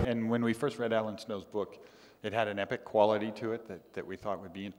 And when we first read Alan Snow's book, it had an epic quality to it that we thought would be,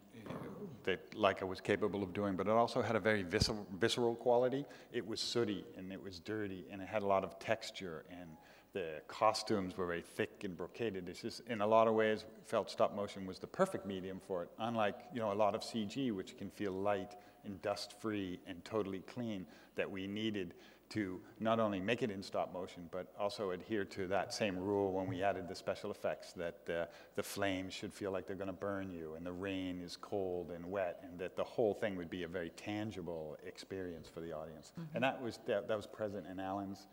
that Leica was capable of doing, but it also had a very visceral quality. It was sooty, and it was dirty, and it had a lot of texture, and the costumes were very thick and brocaded. It's just, in a lot of ways, felt stop motion was the perfect medium for it, unlike, you know, a lot of CG, which can feel light and dust-free and totally clean, that we needed to not only make it in stop motion, but also adhere to that same rule when we added the special effects, that the flames should feel like they're going to burn you, and the rain is cold and wet, and that the whole thing would be a very tangible experience for the audience. Mm-hmm. And that was present in Alan's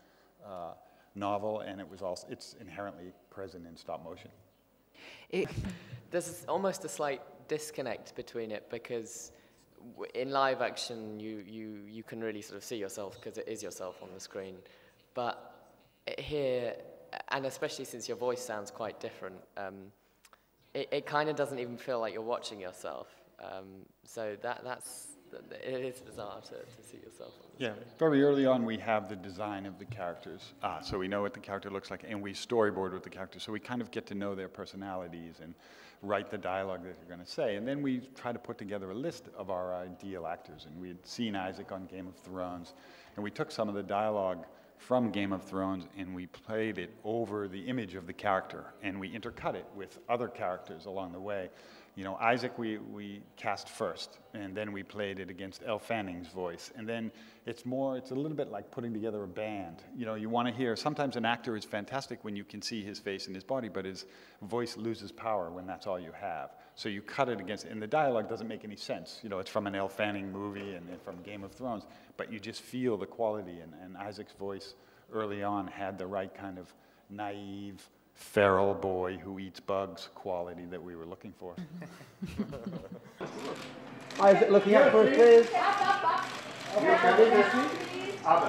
novel, and it's inherently present in stop motion. There's almost a slight disconnect between it, because in live action, you can really sort of see yourself because it is yourself on the screen. But here, and especially since your voice sounds quite different, it kind of doesn't even feel like you're watching yourself. So it is bizarre to see yourself on the screen. Very early on we have the design of the characters. So we know what the character looks like, and we storyboard with the characters. So we kind of get to know their personalities and write the dialogue that they're going to say. And then we try to put together a list of our ideal actors. And we had seen Isaac on Game of Thrones, and we took some of the dialogue from Game of Thrones and we played it over the image of the character, and we intercut it with other characters along the way. You know, Isaac we cast first, and then we played it against Elle Fanning's voice. And then it's a little bit like putting together a band. You know, you want to hear, sometimes an actor is fantastic when you can see his face and his body, but his voice loses power when that's all you have. So you cut it against, and the dialogue doesn't make any sense. You know, it's from an Elle Fanning movie and from Game of Thrones, but you just feel the quality, and Isaac's voice early on had the right kind of naive, feral boy who eats bugs quality that we were looking for. Isaac, looking out for us, please.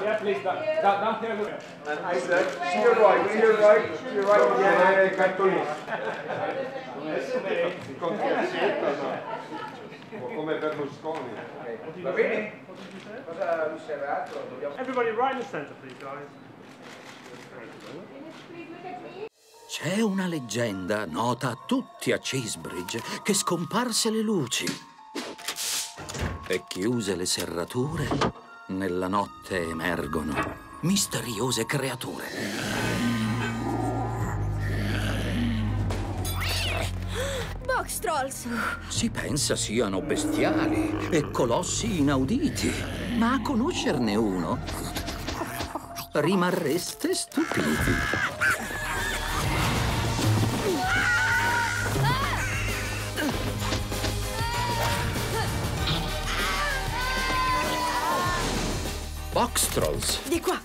Yeah, please, down here, look. And Isaac, to your right, to your right, to your right. Yeah, cartolino. Come Berlusconi. Va bene? Cosa mi serve altro? Everybody right in the center, please, guys. C'è una leggenda nota a tutti a Cheesebridge che scomparse le luci e chiuse le serrature, nella notte emergono misteriose creature. Boxtrolls! Si pensa siano bestiali e colossi inauditi, ma a conoscerne uno rimarreste stupiti. Boxtrolls. Di qua!